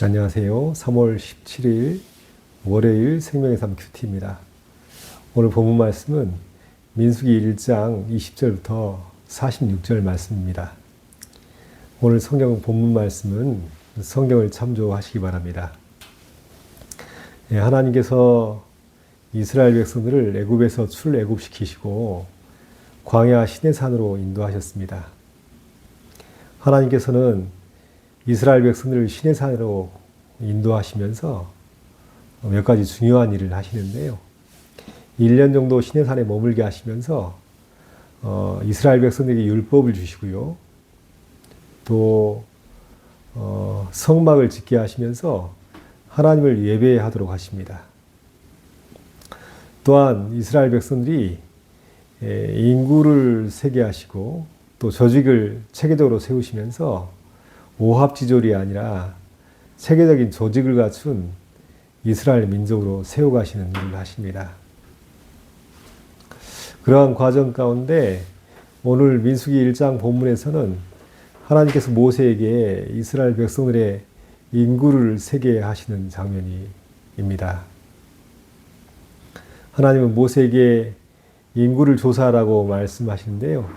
안녕하세요. 3월 17일 월요일 생명의 삶 큐티입니다. 오늘 본문 말씀은 민수기 1장 20절부터 46절 말씀입니다. 오늘 성경 본문 말씀은 성경을 참조하시기 바랍니다. 하나님께서 이스라엘 백성들을 애굽에서 출애굽시키시고 광야 시내산으로 인도하셨습니다. 하나님께서는 이스라엘 백성들을 시내산으로 인도하시면서 몇 가지 중요한 일을 하시는데요. 1년 정도 시내산에 머물게 하시면서 이스라엘 백성들에게 율법을 주시고요. 또 성막을 짓게 하시면서 하나님을 예배하도록 하십니다. 또한 이스라엘 백성들이 인구를 세게 하시고 또 조직을 체계적으로 세우시면서 오합지졸이 아니라 체계적인 조직을 갖춘 이스라엘 민족으로 세워가시는 일을 하십니다. 그러한 과정 가운데 오늘 민수기 1장 본문에서는 하나님께서 모세에게 이스라엘 백성들의 인구를 세게 하시는 장면입니다. 하나님은 모세에게 인구를 조사하라고 말씀하시는데요.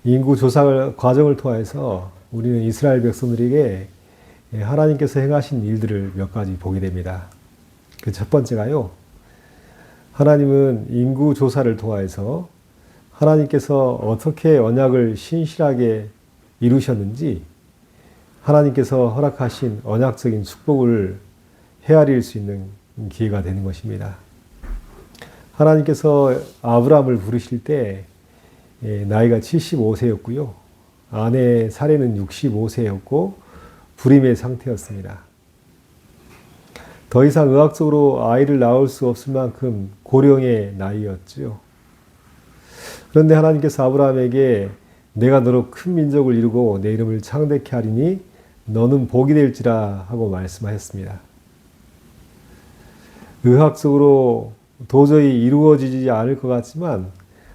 인구 조사 과정을 통해서 우리는 이스라엘 백성들에게 하나님께서 행하신 일들을 몇 가지 보게 됩니다. 그 첫 번째가요. 하나님은 인구 조사를 통해서 하나님께서 어떻게 언약을 신실하게 이루셨는지 하나님께서 허락하신 언약적인 축복을 헤아릴 수 있는 기회가 되는 것입니다. 하나님께서 아브라함을 부르실 때 나이가 75세였고요. 아내 사례는 65세였고 불임의 상태였습니다. 더 이상 의학적으로 아이를 낳을 수 없을 만큼 고령의 나이였죠. 그런데 하나님께서 아브라함에게 내가 너로 큰 민족을 이루고 내 이름을 창대케 하리니 너는 복이 될지라 하고 말씀하셨습니다. 의학적으로 도저히 이루어지지 않을 것 같지만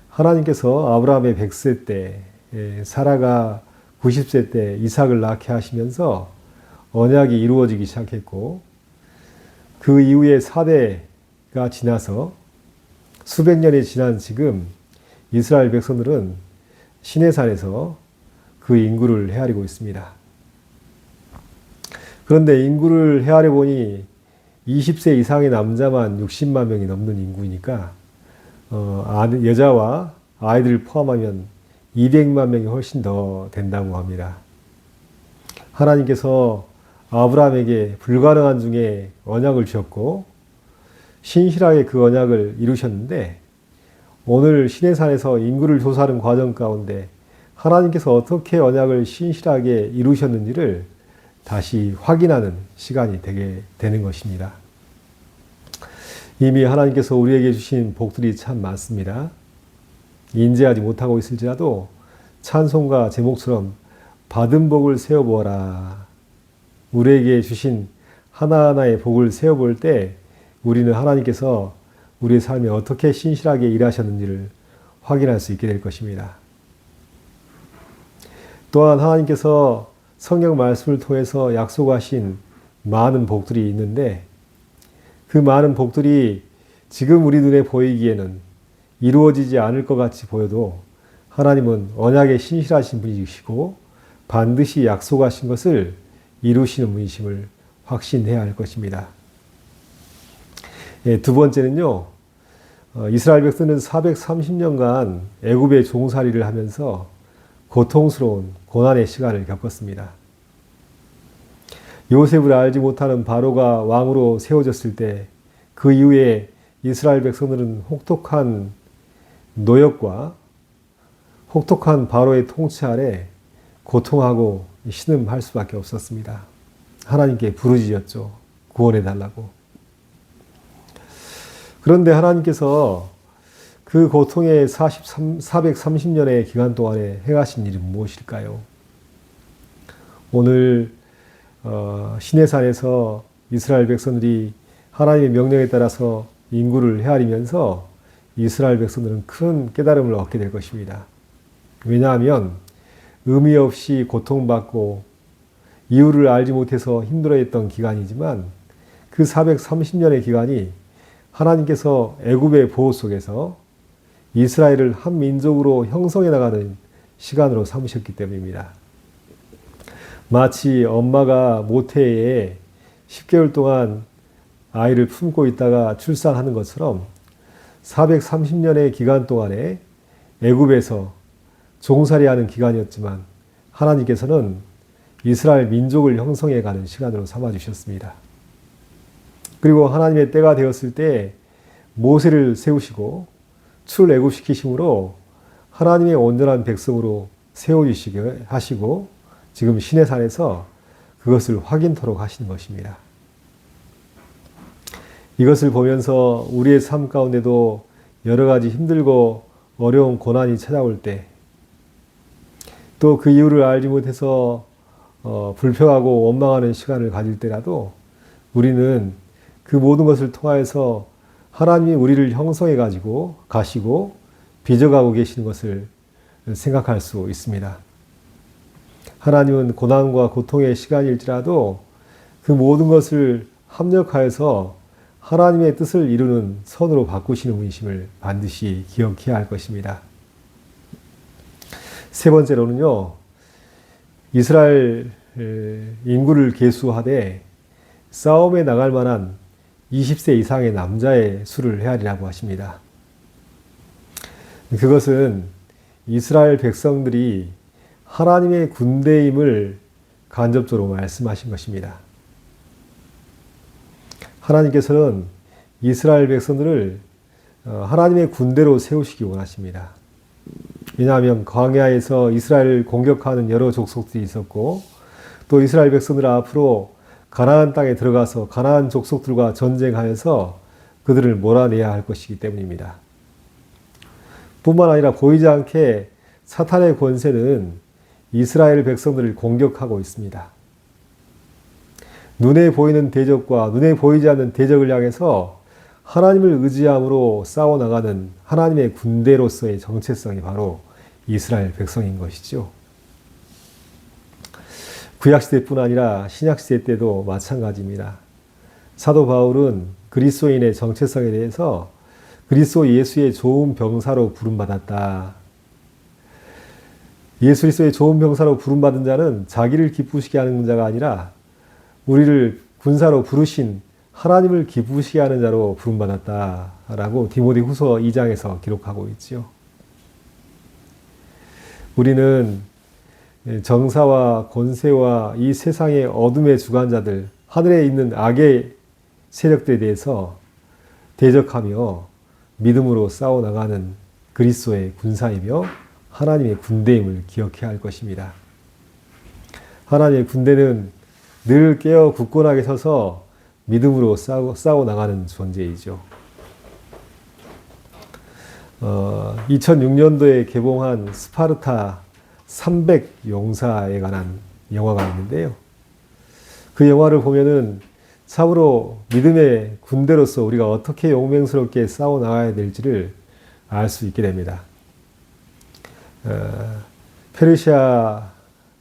하나님께서 아브라함의 100세 때 사라가 90세 때 이삭을 낳게 하시면서 언약이 이루어지기 시작했고 그 이후에 4대가 지나서 수백 년이 지난 지금 이스라엘 백성들은 시내산에서 그 인구를 헤아리고 있습니다. 그런데 인구를 헤아려 보니 20세 이상의 남자만 60만 명이 넘는 인구이니까 여자와 아이들을 포함하면 200만 명이 훨씬 더 된다고 합니다. 하나님께서 아브라함에게 불가능한 중에 언약을 주셨고 신실하게 그 언약을 이루셨는데 오늘 시내산에서 인구를 조사하는 과정 가운데 하나님께서 어떻게 언약을 신실하게 이루셨는지를 다시 확인하는 시간이 되게 되는 것입니다. 이미 하나님께서 우리에게 주신 복들이 참 많습니다. 인지하지 못하고 있을지라도 찬송가 제목처럼 받은 복을 세어보아라. 우리에게 주신 하나하나의 복을 세어볼 때 우리는 하나님께서 우리의 삶에 어떻게 신실하게 일하셨는지를 확인할 수 있게 될 것입니다. 또한 하나님께서 성경 말씀을 통해서 약속하신 많은 복들이 있는데 그 많은 복들이 지금 우리 눈에 보이기에는 이루어지지 않을 것 같이 보여도 하나님은 언약에 신실하신 분이시고 반드시 약속하신 것을 이루시는 분이심을 확신해야 할 것입니다. 두 번째는요. 이스라엘 백성은 430년간 애굽의 종살이를 하면서 고통스러운 고난의 시간을 겪었습니다. 요셉을 알지 못하는 바로가 왕으로 세워졌을 때 그 이후에 이스라엘 백성들은 혹독한 노역과 혹독한 바로의 통치 아래 고통하고 신음할 수밖에 없었습니다. 하나님께 부르짖었죠. 구원해 달라고. 그런데 하나님께서 그 고통의 430년의 기간 동안에 행하신 일이 무엇일까요? 오늘 시내산에서 이스라엘 백성들이 하나님의 명령에 따라서 인구를 헤아리면서 이스라엘 백성들은 큰 깨달음을 얻게 될 것입니다. 왜냐하면 의미 없이 고통받고 이유를 알지 못해서 힘들어했던 기간이지만 그 430년의 기간이 하나님께서 애굽의 보호 속에서 이스라엘을 한 민족으로 형성해 나가는 시간으로 삼으셨기 때문입니다. 마치 엄마가 모태에 10개월 동안 아이를 품고 있다가 출산하는 것처럼 430년의 기간 동안에 애굽에서 종살이하는 기간이었지만 하나님께서는 이스라엘 민족을 형성해 가는 시간으로 삼아 주셨습니다. 그리고 하나님의 때가 되었을 때 모세를 세우시고 출애굽시키심으로 하나님의 온전한 백성으로 세워주시게 하시고 지금 시내산에서 그것을 확인토록 하시는 것입니다. 이것을 보면서 우리의 삶 가운데도 여러 가지 힘들고 어려운 고난이 찾아올 때, 또 그 이유를 알지 못해서 불평하고 원망하는 시간을 가질 때라도 우리는 그 모든 것을 통하여서 하나님이 우리를 형성해 가지고 가시고 빚어가고 계시는 것을 생각할 수 있습니다. 하나님은 고난과 고통의 시간일지라도 그 모든 것을 합력하여서 하나님의 뜻을 이루는 선으로 바꾸시는 분이심을 반드시 기억해야 할 것입니다. 세 번째로는요, 이스라엘 인구를 계수하되 싸움에 나갈 만한 20세 이상의 남자의 수를 헤아리라고 하십니다. 그것은 이스라엘 백성들이 하나님의 군대임을 간접적으로 말씀하신 것입니다. 하나님께서는 이스라엘 백성들을 하나님의 군대로 세우시기 원하십니다. 왜냐하면 광야에서 이스라엘을 공격하는 여러 족속들이 있었고 또 이스라엘 백성들 앞으로 가나안 땅에 들어가서 가나안 족속들과 전쟁하여서 그들을 몰아내야 할 것이기 때문입니다. 뿐만 아니라 보이지 않게 사탄의 권세는 이스라엘 백성들을 공격하고 있습니다. 눈에 보이는 대적과 눈에 보이지 않는 대적을 향해서 하나님을 의지함으로 싸워나가는 하나님의 군대로서의 정체성이 바로 이스라엘 백성인 것이죠. 구약시대뿐 아니라 신약시대 때도 마찬가지입니다. 사도 바울은 그리스도인의 정체성에 대해서 그리스도 예수의 좋은 병사로 부름받았다. 예수 그리스도의 좋은 병사로 부름받은 자는 자기를 기쁘시게 하는 자가 아니라 우리를 군사로 부르신 하나님을 기쁘시게 하는 자로 부름받았다라고 디모데후서 2장에서 기록하고 있지요. 우리는 정사와 권세와 이 세상의 어둠의 주관자들, 하늘에 있는 악의 세력들에 대해서 대적하며 믿음으로 싸워나가는 그리스도의 군사이며 하나님의 군대임을 기억해야 할 것입니다. 하나님의 군대는 늘 깨어 굳건하게 서서 믿음으로 싸워나가는 존재이죠. 2006년도에 개봉한 스파르타 300 용사에 관한 영화가 있는데요. 그 영화를 보면은 참으로 믿음의 군대로서 우리가 어떻게 용맹스럽게 싸워나가야 될지를 알 수 있게 됩니다. 페르시아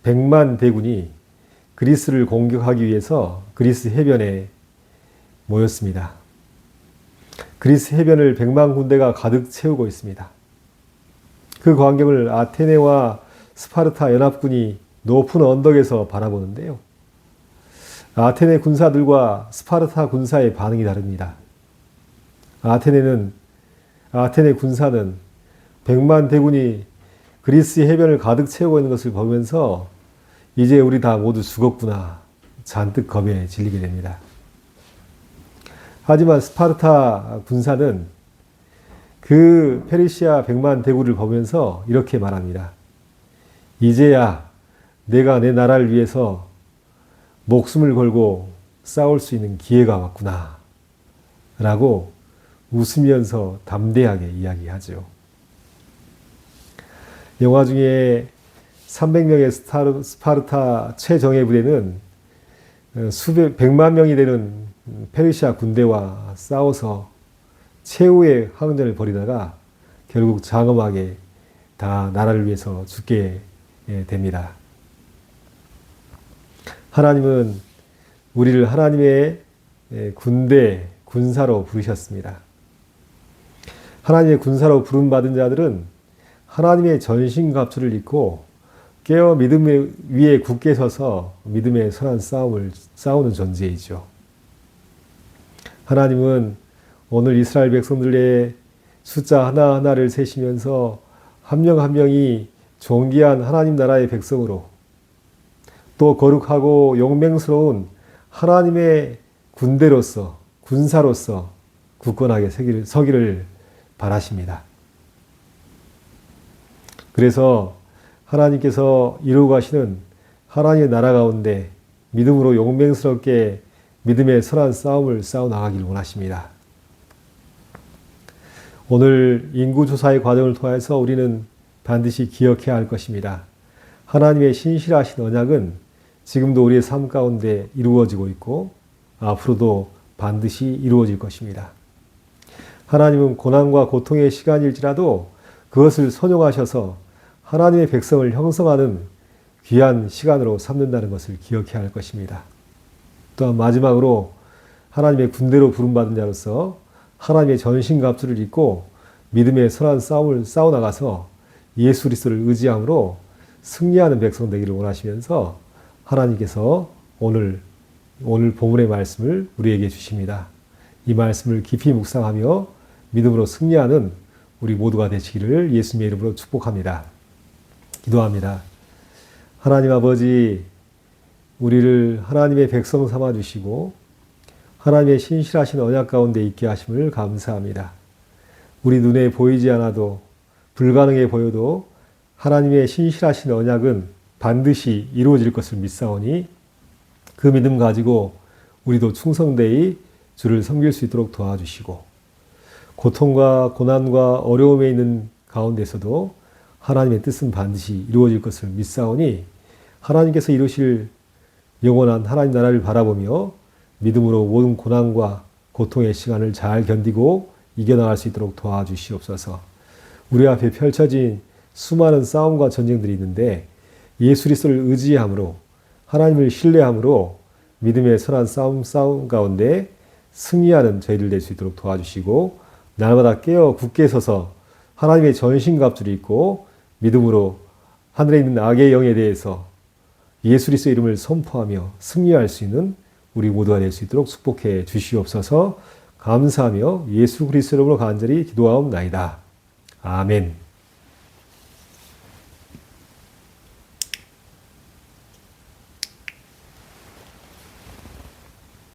100만 대군이 그리스를 공격하기 위해서 그리스 해변에 모였습니다. 그리스 해변을 100만 군대가 가득 채우고 있습니다. 그 광경을 아테네와 스파르타 연합군이 높은 언덕에서 바라보는데요. 아테네 군사들과 스파르타 군사의 반응이 다릅니다. 아테네 군사는 100만 대군이 그리스 해변을 가득 채우고 있는 것을 보면서 이제 우리 다 모두 죽었구나 잔뜩 겁에 질리게 됩니다. 하지만 스파르타 군사는 그 페르시아 100만 대군을 보면서 이렇게 말합니다. 이제야 내가 내 나라를 위해서 목숨을 걸고 싸울 수 있는 기회가 왔구나 라고 웃으면서 담대하게 이야기하죠. 영화 중에 300명의 스파르타 최정예 부대는 100만 명이 되는 페르시아 군대와 싸워서 최후의 항전을 벌이다가 결국 장엄하게 다 나라를 위해서 죽게 됩니다. 하나님은 우리를 하나님의 군대, 군사로 부르셨습니다. 하나님의 군사로 부름받은 자들은 하나님의 전신갑주를 입고 깨어 믿음 위에 굳게 서서 믿음의 선한 싸움을 싸우는 존재이죠. 하나님은 오늘 이스라엘 백성들의 숫자 하나하나를 세시면서 한 명 한 명이 존귀한 하나님 나라의 백성으로 또 거룩하고 용맹스러운 하나님의 군대로서 군사로서 굳건하게 서기를 바라십니다. 그래서 하나님께서 이루고 가시는 하나님의 나라 가운데 믿음으로 용맹스럽게 믿음의 선한 싸움을 싸워나가기를 원하십니다. 오늘 인구조사의 과정을 통해서 우리는 반드시 기억해야 할 것입니다. 하나님의 신실하신 언약은 지금도 우리의 삶 가운데 이루어지고 있고 앞으로도 반드시 이루어질 것입니다. 하나님은 고난과 고통의 시간일지라도 그것을 선용하셔서 하나님의 백성을 형성하는 귀한 시간으로 삼는다는 것을 기억해야 할 것입니다. 또한 마지막으로 하나님의 군대로 부름받은 자로서 하나님의 전신갑주를 입고 믿음의 선한 싸움을 싸워나가서 예수 그리스도를 의지함으로 승리하는 백성 되기를 원하시면서 하나님께서 오늘 본문의 말씀을 우리에게 주십니다. 이 말씀을 깊이 묵상하며 믿음으로 승리하는 우리 모두가 되시기를 예수님의 이름으로 축복합니다. 기도합니다. 하나님 아버지, 우리를 하나님의 백성 삼아 주시고 하나님의 신실하신 언약 가운데 있게 하심을 감사합니다. 우리 눈에 보이지 않아도 불가능해 보여도 하나님의 신실하신 언약은 반드시 이루어질 것을 믿사오니 그 믿음 가지고 우리도 충성되이 주를 섬길 수 있도록 도와주시고 고통과 고난과 어려움에 있는 가운데서도 하나님의 뜻은 반드시 이루어질 것을 믿사오니 하나님께서 이루실 영원한 하나님 나라를 바라보며 믿음으로 모든 고난과 고통의 시간을 잘 견디고 이겨나갈 수 있도록 도와주시옵소서. 우리 앞에 펼쳐진 수많은 싸움과 전쟁들이 있는데 예수 그리스도를 의지함으로 하나님을 신뢰함으로 믿음의 선한 싸움 가운데 승리하는 저희들 될 수 있도록 도와주시고 날마다 깨어 굳게 서서 하나님의 전신갑주를 입고 믿음으로 하늘에 있는 악의 영에 대해서 예수 그리스도 이름을 선포하며 승리할 수 있는 우리 모두가 될 수 있도록 축복해 주시옵소서. 감사하며 예수 그리스도 이름으로 간절히 기도하옵나이다. 아멘.